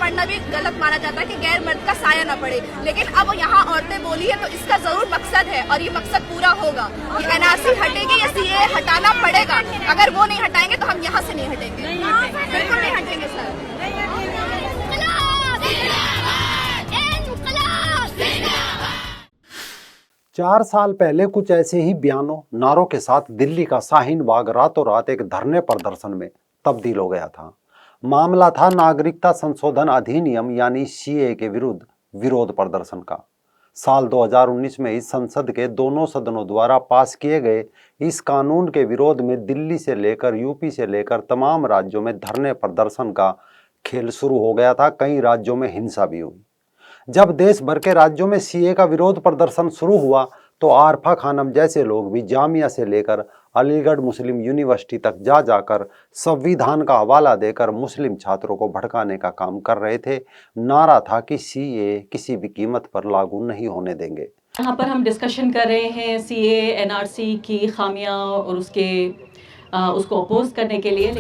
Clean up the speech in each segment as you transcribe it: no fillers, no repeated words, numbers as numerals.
पड़ना भी गलत माना जाता है कि गैर मर्द का साया न पड़े, लेकिन अब यहाँ औरतें बोली है तो इसका जरूर मकसद है और ये मकसद पूरा होगा। ये एनआरसी हटेगी या सीए हटाना पड़ेगा, अगर वो नहीं हटाएंगे तो हम यहाँ से नहीं हटेंगे, बिल्कुल नहीं हटेंगे सर। 4 साल पहले कुछ ऐसे ही बयानों नारों के साथ दिल्ली का शाहीन बाग रातों रात एक धरने प्रदर्शन में तब्दील हो गया था। मामला था नागरिकता संशोधन अधिनियम यानी सीए के विरुद्ध विरोध प्रदर्शन का। साल 2019 में इस संसद के दोनों सदनों द्वारा पास किए गए इस कानून के विरोध में दिल्ली से लेकर यूपी से लेकर तमाम राज्यों में धरने प्रदर्शन का खेल शुरू हो गया था। कई राज्यों में हिंसा भी हुई। जब देश भर के राज्यों में सीए का विरोध प्रदर्शन शुरू हुआ तो आरफा खानम जैसे लोग भी जामिया से लेकर अलीगढ़ मुस्लिम यूनिवर्सिटी तक जा जाकर संविधान का हवाला देकर मुस्लिम छात्रों को भड़काने का काम कर रहे थे। नारा था कि सीए किसी भी कीमत पर लागू नहीं होने देंगे। यहाँ पर हम डिस्कशन कर रहे हैं सीए एनआरसी की खामियां और उसको अपोज करने के लिए।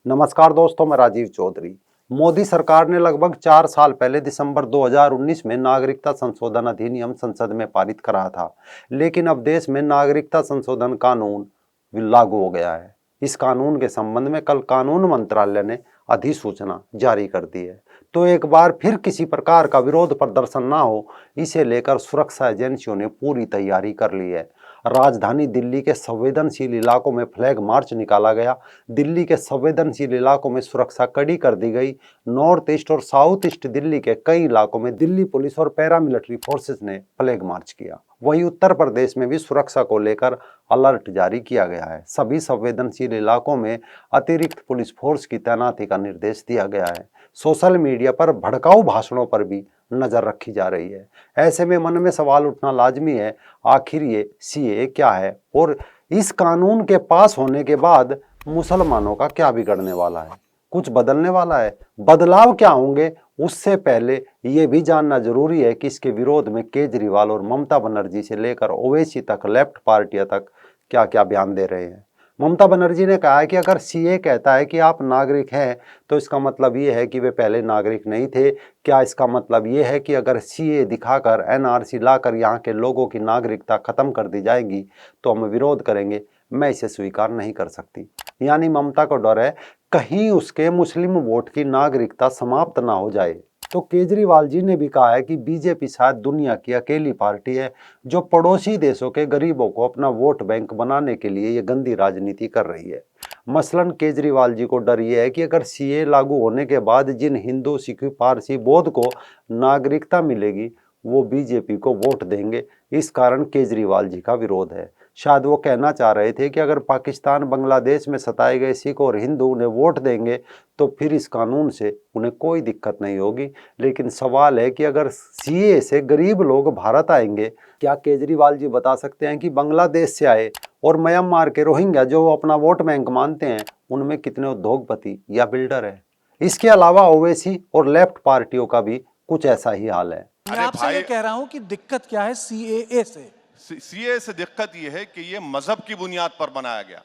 नमस्कार दोस्तों, मैं राजीव चौधरी। मोदी सरकार ने लगभग 4 साल पहले दिसंबर 2019 में नागरिकता संशोधन अधिनियम संसद में पारित करा था, लेकिन अब देश में नागरिकता संशोधन कानून लागू हो गया है। इस कानून के संबंध में कल कानून मंत्रालय ने अधिसूचना जारी कर दी है। तो एक बार फिर किसी प्रकार का विरोध प्रदर्शन ना हो, इसे लेकर सुरक्षा एजेंसियों ने पूरी तैयारी कर ली है। राजधानी दिल्ली के संवेदनशील इलाकों में फ्लैग मार्च निकाला गया। दिल्ली के संवेदनशील इलाकों में सुरक्षा कड़ी कर दी गई। नॉर्थ ईस्ट और साउथ ईस्ट दिल्ली के कई इलाकों में दिल्ली पुलिस और पैरामिलिट्री फोर्सेस ने फ्लैग मार्च किया। वहीं उत्तर प्रदेश में भी सुरक्षा को लेकर अलर्ट जारी किया गया है। सभी संवेदनशील इलाकों में अतिरिक्त पुलिस फोर्स की तैनाती का निर्देश दिया गया है। सोशल मीडिया पर भड़काऊ भाषणों पर भी नजर रखी जा रही है। ऐसे में मन में सवाल उठना लाजमी है, आखिर ये सीए क्या है और इस कानून के पास होने के बाद मुसलमानों का क्या बिगड़ने वाला है? कुछ बदलने वाला है? बदलाव क्या होंगे? उससे पहले ये भी जानना जरूरी है कि इसके विरोध में केजरीवाल और ममता बनर्जी से लेकर ओवैसी तक लेफ्ट पार्टियां तक क्या क्या बयान दे रहे हैं। ममता बनर्जी ने कहा है कि अगर सीए कहता है कि आप नागरिक हैं तो इसका मतलब ये है कि वे पहले नागरिक नहीं थे। क्या इसका मतलब ये है कि अगर सीए दिखाकर एनआरसी लाकर यहाँ के लोगों की नागरिकता खत्म कर दी जाएगी तो हम विरोध करेंगे? मैं इसे स्वीकार नहीं कर सकती। यानी ममता को डर है कहीं उसके मुस्लिम वोट की नागरिकता समाप्त ना हो जाए। तो केजरीवाल जी ने भी कहा है कि बीजेपी शायद दुनिया की अकेली पार्टी है जो पड़ोसी देशों के गरीबों को अपना वोट बैंक बनाने के लिए ये गंदी राजनीति कर रही है। मसलन केजरीवाल जी को डर ये है कि अगर सीए लागू होने के बाद जिन हिंदू, सिख, पारसी, बौद्ध को नागरिकता मिलेगी वो बीजेपी को वोट देंगे। इस कारण केजरीवाल जी का विरोध है। शायद वो कहना चाह रहे थे कि अगर पाकिस्तान, बांग्लादेश में सताए गए सिख और हिंदू उन्हें वोट देंगे तो फिर इस कानून से उन्हें कोई दिक्कत नहीं होगी। लेकिन सवाल है कि अगर सीए से गरीब लोग भारत आएंगे, क्या केजरीवाल जी बता सकते हैं कि बांग्लादेश से आए और म्यांमार के रोहिंग्या जो अपना वोट बैंक मानते हैं उनमें कितने उद्योगपति या बिल्डर है? इसके अलावा ओवैसी और लेफ्ट पार्टियों का भी कुछ ऐसा ही हाल है। मैं आपसे ये कह रहा हूं कि दिक्कत क्या है सीएए से? सीए से दिक्कत यह है कि यह मजहब की बुनियाद पर बनाया गया।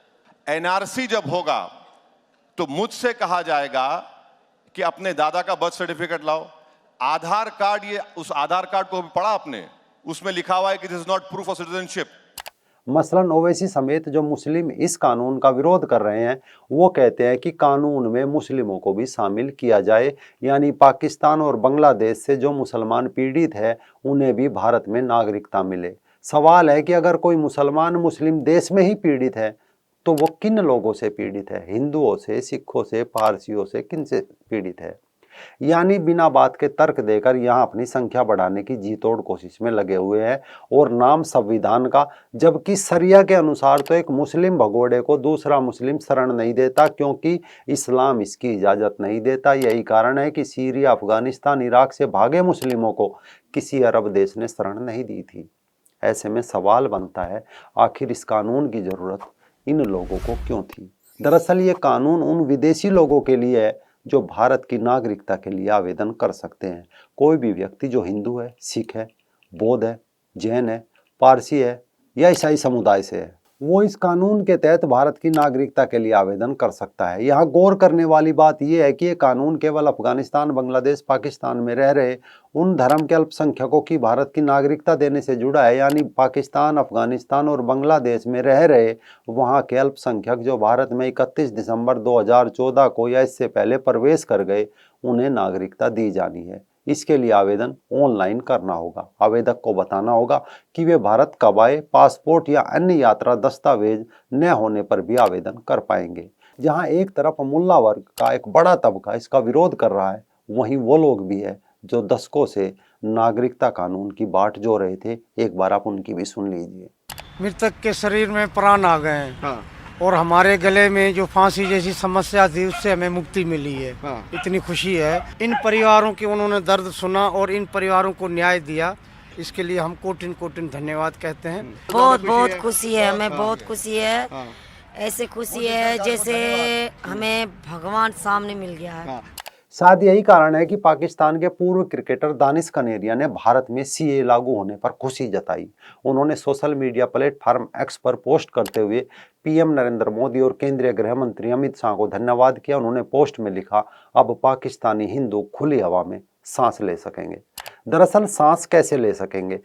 एनआरसी जब होगा तो मुझसे कहा जाएगा कि अपने दादा का बर्थ सर्टिफिकेट लाओ। आधार कार्ड, ये उस आधार कार्ड को भी पढ़ा आपने? उसमें लिखा हुआ है कि this is not proof of citizenship. मसलन ओवैसी समेत जो मुस्लिम इस कानून का विरोध कर रहे हैं वो कहते हैं कि कानून में मुस्लिमों को भी शामिल किया जाए, यानी पाकिस्तान और बांग्लादेश से जो मुसलमान पीड़ित है उन्हें भी भारत में नागरिकता मिले। सवाल है कि अगर कोई मुसलमान मुस्लिम देश में ही पीड़ित है तो वो किन लोगों से पीड़ित है? हिंदुओं से, सिखों से, पारसियों से, किन से पीड़ित है? यानी बिना बात के तर्क देकर यहाँ अपनी संख्या बढ़ाने की जी तोड़ कोशिश में लगे हुए हैं और नाम संविधान का, जबकि शरिया के अनुसार तो एक मुस्लिम भगोड़े को दूसरा मुस्लिम शरण नहीं देता क्योंकि इस्लाम इसकी इजाजत नहीं देता। यही कारण है कि सीरिया, अफगानिस्तान, इराक से भागे मुस्लिमों को किसी अरब देश ने शरण नहीं दी थी। ऐसे में सवाल बनता है आखिर इस कानून की जरूरत इन लोगों को क्यों थी? दरअसल ये कानून उन विदेशी लोगों के लिए है जो भारत की नागरिकता के लिए आवेदन कर सकते हैं। कोई भी व्यक्ति जो हिंदू है, सिख है, बौद्ध है, जैन है, पारसी है या ईसाई समुदाय से है वो इस कानून के तहत भारत की नागरिकता के लिए आवेदन कर सकता है। यहाँ गौर करने वाली बात यह है कि ये कानून केवल अफगानिस्तान, बांग्लादेश, पाकिस्तान में रह रहे उन धर्म के अल्पसंख्यकों की भारत की नागरिकता देने से जुड़ा है, यानी पाकिस्तान, अफगानिस्तान और बांग्लादेश में रह रहे वहाँ के अल्पसंख्यक जो भारत में 31 दिसंबर 2014 को या इससे पहले प्रवेश कर गए, उन्हें नागरिकता दी जानी है। इसके लिए आवेदन ऑनलाइन करना होगा। आवेदक को बताना होगा कि वे भारत कब आए, पासपोर्ट या अन्य यात्रा दस्तावेज न होने पर भी आवेदन कर पाएंगे। जहां एक तरफ मुल्ला वर्ग का एक बड़ा तबका इसका विरोध कर रहा है, वहीं वो लोग भी है जो दशकों से नागरिकता कानून की बाट जो रहे थे। एक बार आप उनकी भी सुन लीजिए। मृतक के शरीर में प्राण आ गए हैं और हमारे गले में जो फांसी जैसी समस्या थी उससे हमें मुक्ति मिली है। इतनी खुशी है। इन परिवारों के उन्होंने दर्द सुना और इन परिवारों को न्याय दिया, इसके लिए हम कोटिन कोटिन धन्यवाद कहते हैं। बहुत खुशी है, हमें बहुत खुशी है। ऐसे खुशी है जैसे हमें भगवान सामने मिल गया है। शायद यही कारण है कि पाकिस्तान के पूर्व क्रिकेटर दानिश कनेरिया ने भारत में सीए लागू होने पर खुशी जताई। उन्होंने सोशल मीडिया प्लेटफॉर्म एक्स पर पोस्ट करते हुए पीएम नरेंद्र मोदी और केंद्रीय गृह मंत्री अमित शाह को धन्यवाद किया। उन्होंने पोस्ट में लिखा, अब पाकिस्तानी हिंदू खुली हवा में सांस ले सकेंगे। दरअसल सांस कैसे ले सकेंगे?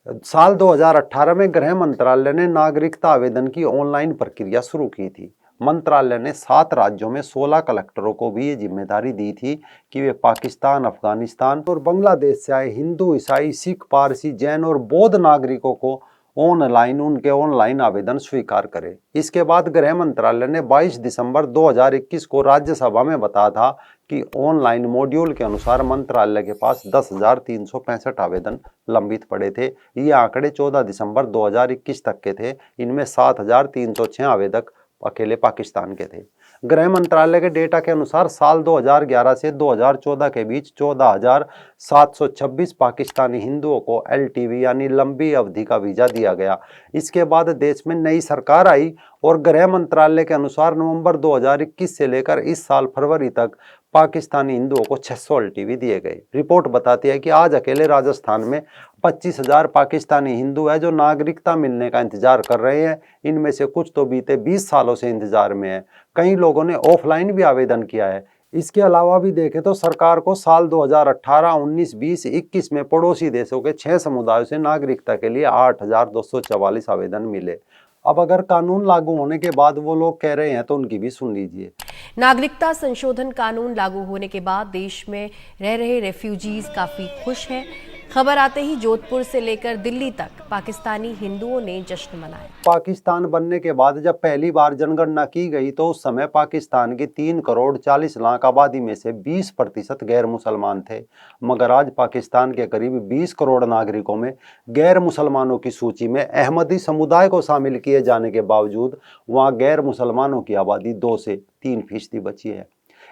साल 2018 में गृह मंत्रालय ने नागरिकता आवेदन की ऑनलाइन प्रक्रिया शुरू की थी। मंत्रालय ने 7 राज्यों में 16 कलेक्टरों को भी ये जिम्मेदारी दी थी कि वे पाकिस्तान, अफगानिस्तान और बांग्लादेश से आए हिंदू, ईसाई, सिख, पारसी, जैन और बौद्ध नागरिकों को उनके ऑनलाइन आवेदन स्वीकार करे। इसके बाद गृह मंत्रालय ने 22 दिसंबर 2021 को राज्यसभा में बताया था कि ऑनलाइन मॉड्यूल के अनुसार मंत्रालय के पास 10,365 आवेदन लंबित पड़े थे। ये आंकड़े 14 दिसंबर 2021 तक के थे। इनमें 7,306 आवेदक अकेले पाकिस्तान के थे। गृह मंत्रालय के डेटा के अनुसार साल 2011 से 2014 के बीच 14,726 पाकिस्तानी हिंदुओं को LTV यानी लंबी अवधि का वीजा दिया गया। इसके बाद देश में नई सरकार आई और गृह मंत्रालय के अनुसार नवंबर 2021 से लेकर इस साल फरवरी तक पाकिस्तानी हिंदुओं को 600 LTV दिए गए। रिपोर्ट बताती है कि आज अकेले राजस्थान में 25,000 पाकिस्तानी हिंदू है जो नागरिकता मिलने का इंतजार कर रहे हैं। इनमें से कुछ तो बीते 20 सालों से इंतजार में है। कई लोगों ने ऑफलाइन भी आवेदन किया है। इसके अलावा भी देखें तो सरकार को साल 2018, 19, 20, 21 में पड़ोसी देशों के 6 समुदायों से नागरिकता के लिए 8,244 आवेदन मिले। अब अगर कानून लागू होने के बाद वो लोग कह रहे हैं तो उनकी भी सुन लीजिए। नागरिकता संशोधन कानून लागू होने के बाद देश में रह रहे रेफ्यूजीज काफी खुश हैं। खबर आते ही जोधपुर से लेकर दिल्ली तक पाकिस्तानी हिंदुओं ने जश्न मनाया। पाकिस्तान बनने के बाद जब पहली बार जनगणना की गई तो उस समय पाकिस्तान की 3 करोड़ 40 लाख आबादी में से 20% गैर मुसलमान थे। मगर आज पाकिस्तान के करीब 20 करोड़ नागरिकों में गैर मुसलमानों की सूची में अहमदी समुदाय को शामिल किए जाने के बावजूद वहाँ गैर मुसलमानों की आबादी 2 से 3% बची है।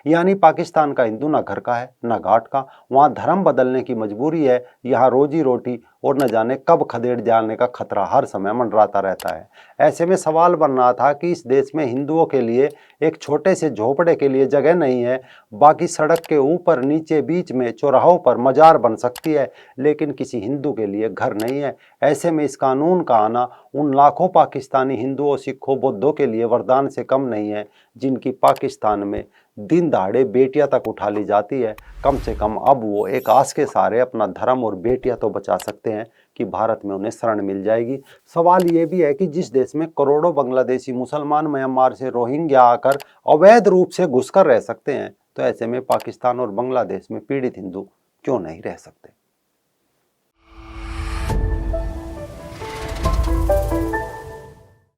यानी पाकिस्तान का हिंदू ना घर का है ना घाट का। वहाँ धर्म बदलने की मजबूरी है। यहाँ रोजी रोटी और न जाने कब खदेड़ जाने का खतरा हर समय मंडराता रहता है। ऐसे में सवाल बन रहा था कि इस देश में हिंदुओं के लिए एक छोटे से झोपड़े के लिए जगह नहीं है। बाकी सड़क के ऊपर, नीचे, बीच में, चौराहों पर मजार बन सकती है, लेकिन किसी हिंदू के लिए घर नहीं है। ऐसे में इस कानून का आना उन लाखों पाकिस्तानी हिंदुओं, सिखों, बौद्धों के लिए वरदान से कम नहीं है जिनकी पाकिस्तान में दिन दहाड़े बेटियां तक उठा ली जाती है। कम से कम अब वो एक आस के सहारे अपना धर्म और बेटियां तो बचा सकते हैं कि भारत में उन्हें शरण मिल जाएगी। सवाल ये भी है कि जिस देश में करोड़ों बांग्लादेशी मुसलमान म्यांमार से रोहिंग्या आकर अवैध रूप से घुसकर रह सकते हैं, तो ऐसे में पाकिस्तान और बांग्लादेश में पीड़ित हिंदू क्यों नहीं रह सकते।